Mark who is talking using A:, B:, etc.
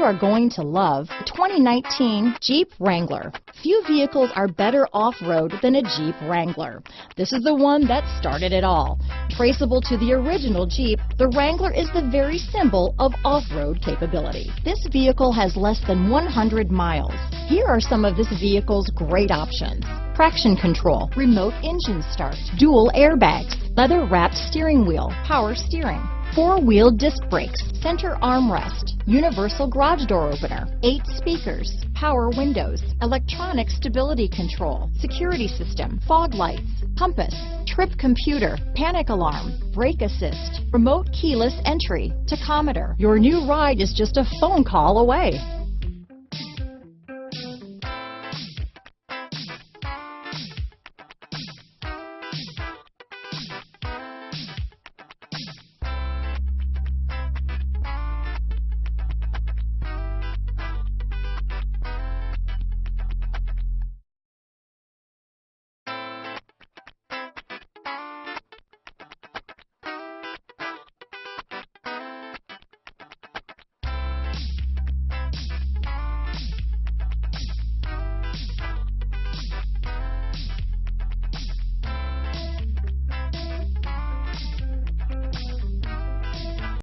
A: are going to love the 2019 Jeep Wrangler. Few vehicles are better off-road than a Jeep Wrangler. This is the one that started it all. Traceable to the original Jeep, the Wrangler is the very symbol of off-road capability. This vehicle has less than 100 miles. Here are some of this vehicle's great options: traction control, remote engine start, dual airbags, leather-wrapped steering wheel, power steering, four-wheel disc brakes, center armrest, universal garage door opener, 8 speakers, power windows, electronic stability control, security system, fog lights, compass, trip computer, panic alarm, brake assist, remote keyless entry, tachometer. Your new ride is just a phone call away.